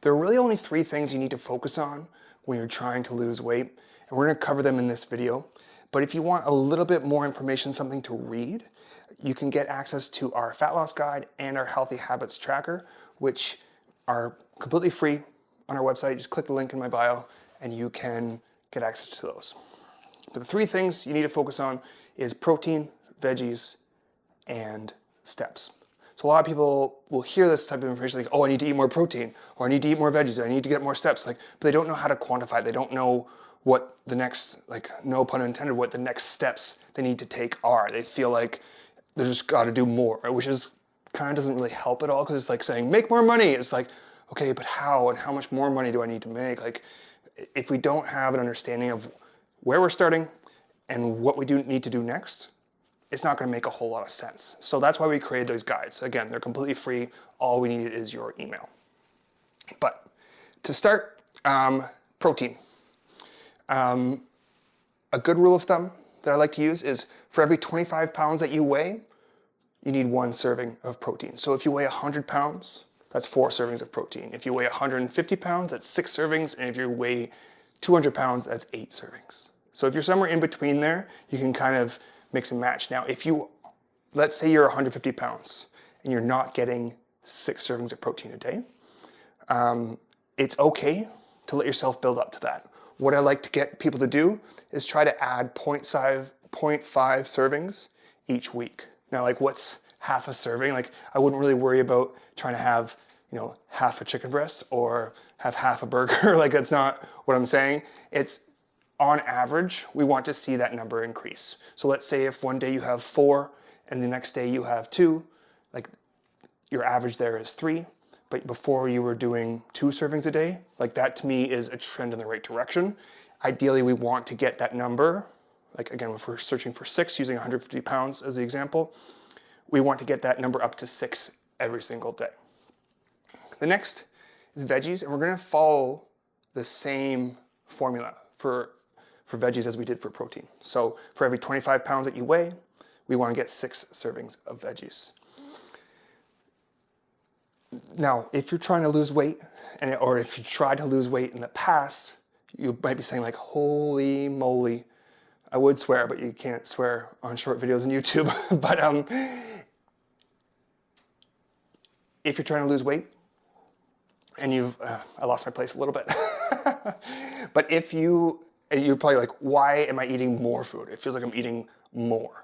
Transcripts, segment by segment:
There are really only 3 things you need to focus on when you're trying to lose weight, and we're gonna cover them in this video. But if you want a little bit more information, something to read, you can get access to our fat loss guide and our healthy habits tracker, which are completely free on our website. Just click the link in my bio and you can get access to those. But the 3 things you need to focus on is protein, veggies, and steps. So a lot of people will hear this type of information like, oh, I need to eat more protein, or I need to eat more veggies, I need to get more steps, but they don't know how to quantify it. They don't know what the next, no pun intended, what the next steps they need to take are. They feel like they just got to do more, which is kind of doesn't really help at all, because it's like saying, make more money. It's like, okay, but how, and how much more money do I need to make? Like, if we don't have an understanding of where we're starting and what we do need to do next, it's not going to make a whole lot of sense. So that's why we created those guides. Again, they're completely free. All we need is your email. But to start, protein. A good rule of thumb that I like to use is for every 25 pounds that you weigh, you need 1 serving of protein. So if you weigh 100 pounds, that's 4 servings of protein. If you weigh 150 pounds, that's 6 servings. And if you weigh 200 pounds, that's 8 servings. So if you're somewhere in between there, you can kind of mix and match. Now, if you, let's say you're 150 pounds and you're not getting 6 servings of protein a day, it's okay to let yourself build up to that. What I like to get people to do is try to add 0.5 servings each week. Now, like, what's half a serving? Like, I wouldn't really worry about trying to have, half a chicken breast or have half a burger. Like, that's not what I'm saying. It's, on average, we want to see that number increase. So let's say if one day you have 4 and the next day you have 2, like, your average there is 3, but before you were doing 2 servings a day, like, that to me is a trend in the right direction. Ideally, we want to get that number, like, again, if we're searching for 6, using 150 pounds as the example, we want to get that number up to 6 every single day. The next is veggies, and we're gonna follow the same formula for veggies as we did for protein. So for every 25 pounds that you weigh, we want to get 6 servings of veggies. Now, if you're trying to lose weight, or if you tried to lose weight in the past, you might be saying like, holy moly. I would swear, but you can't swear on short videos on YouTube. But if you're trying to lose weight, and I lost my place a little bit. But if you're probably like, why am I eating more food? It feels like I'm eating more.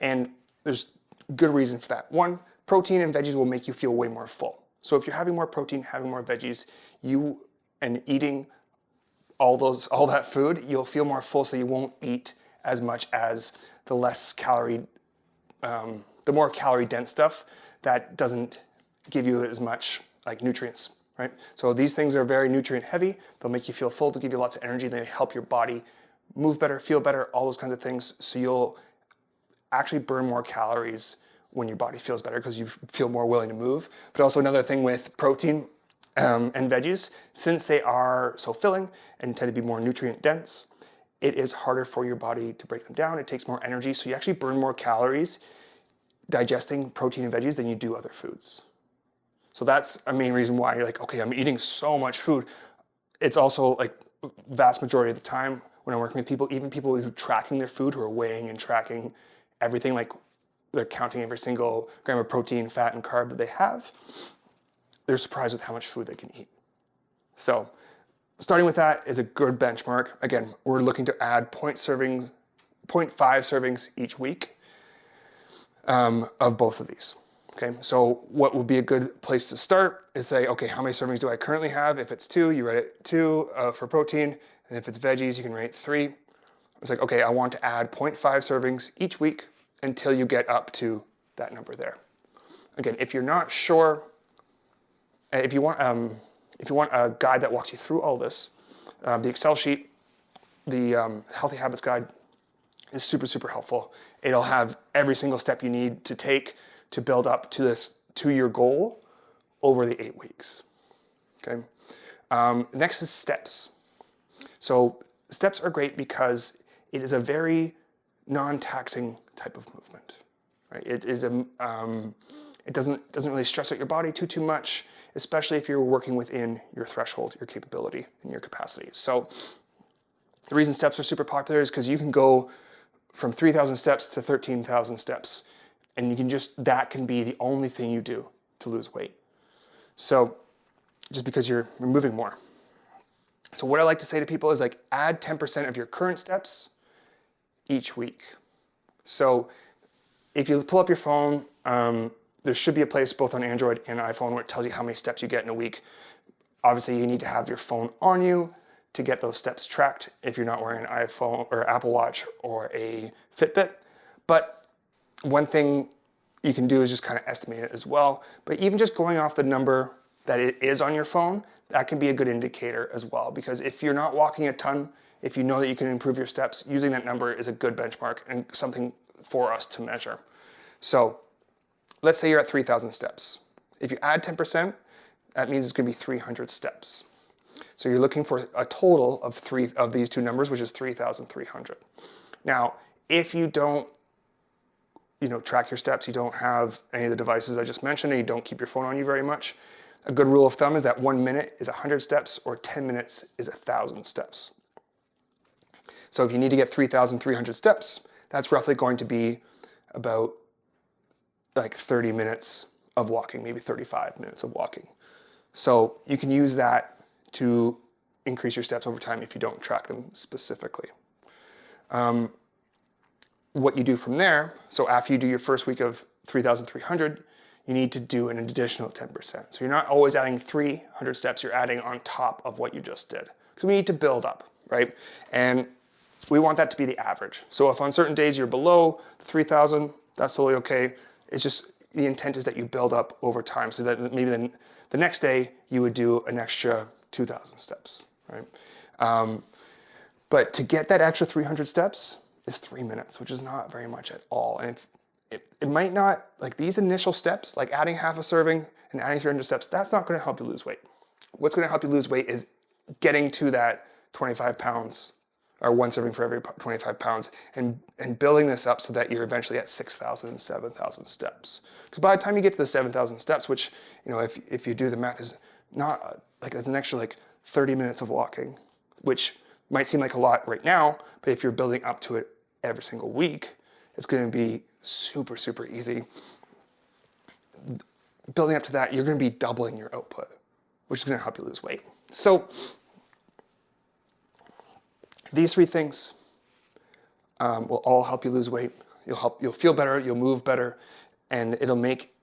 And there's good reason for that. 1, protein and veggies will make you feel way more full. So if you're having more protein, having more veggies, and eating all that food, you'll feel more full, so you won't eat as much as the more calorie dense stuff that doesn't give you as much like nutrients. Right? So these things are very nutrient heavy. They'll make you feel full, to give you lots of energy. They help your body move better, feel better, all those kinds of things. So you'll actually burn more calories when your body feels better, because you feel more willing to move. But also another thing with protein and veggies, since they are so filling and tend to be more nutrient dense, it is harder for your body to break them down. It takes more energy. So you actually burn more calories digesting protein and veggies than you do other foods. So that's a main reason why you're like, okay, I'm eating so much food. It's also like vast majority of the time when I'm working with people, even people who are tracking their food, who are weighing and tracking everything, like they're counting every single gram of protein, fat, and carb that they have, they're surprised with how much food they can eat. So starting with that is a good benchmark. Again, we're looking to add 0.5 servings each week of both of these. Okay, so what would be a good place to start is say, okay, how many servings do I currently have? If it's 2, you rate it 2 for protein. And if it's veggies, you can rate 3. It's like, okay, I want to add 0.5 servings each week until you get up to that number there. Again, if you're not sure, if you want a guide that walks you through all this, the Excel sheet, the Healthy Habits Guide is super, super helpful. It'll have every single step you need to take to build up to this 2-year goal over the 8 weeks. Okay. Next is steps. So steps are great because it is a very non-taxing type of movement. Right? It doesn't really stress out your body too much, especially if you're working within your threshold, your capability, and your capacity. So the reason steps are super popular is because you can go from 3,000 steps to 13,000 steps, and you can that can be the only thing you do to lose weight. So just because you're moving more. So what I like to say to people is like add 10% of your current steps each week. So if you pull up your phone, there should be a place both on Android and iPhone where it tells you how many steps you get in a week. Obviously, you need to have your phone on you to get those steps tracked if you're not wearing an iPhone or Apple Watch or a Fitbit. But one thing you can do is just kind of estimate it as well. But even just going off the number that it is on your phone, that can be a good indicator as well. Because if you're not walking a ton, if you know that you can improve your steps, using that number is a good benchmark and something for us to measure. So let's say you're at 3,000 steps. If you add 10%, that means it's going to be 300 steps. So you're looking for a total of three of these two numbers, which is 3,300. Now, if you don't, track your steps, you don't have any of the devices I just mentioned, and you don't keep your phone on you very much, a good rule of thumb is that 1 minute is 100 steps, or 10 minutes is 1,000 steps. So if you need to get 3,300 steps, that's roughly going to be about like 30 minutes of walking, maybe 35 minutes of walking. So you can use that to increase your steps over time if you don't track them specifically. What you do from there, so after you do your first week of 3,300, you need to do an additional 10%. So you're not always adding 300 steps, you're adding on top of what you just did. Because we need to build up, right? And we want that to be the average. So if on certain days you're below 3,000, that's totally okay. It's just the intent is that you build up over time so that maybe then the next day you would do an extra 2,000 steps, right? But to get that extra 300 steps is 3 minutes, which is not very much at all. And it might not, like these initial steps, like adding half a serving and adding 300 steps, that's not going to help you lose weight. What's going to help you lose weight is getting to that 25 pounds or one serving for every 25 pounds and building this up so that you're eventually at 6,000 and 7,000 steps. Because by the time you get to the 7,000 steps, which, if you do the math, is not like that's an extra like 30 minutes of walking, which might seem like a lot right now, but if you're building up to it every single week, it's going to be super, super easy. Building up to that, you're going to be doubling your output, which is going to help you lose weight. So these three things will all help you lose weight. You'll feel better, you'll move better, and it'll make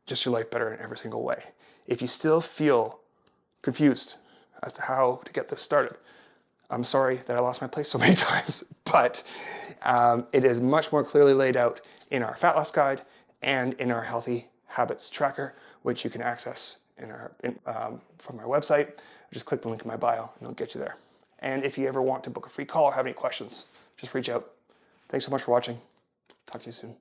just your life better in every single way. If you still feel confused as to how to get this started, I'm sorry that I lost my place so many times, but it is much more clearly laid out in our fat loss guide and in our healthy habits tracker, which you can access from our website. Just click the link in my bio and it'll get you there. And if you ever want to book a free call or have any questions, just reach out. Thanks so much for watching. Talk to you soon.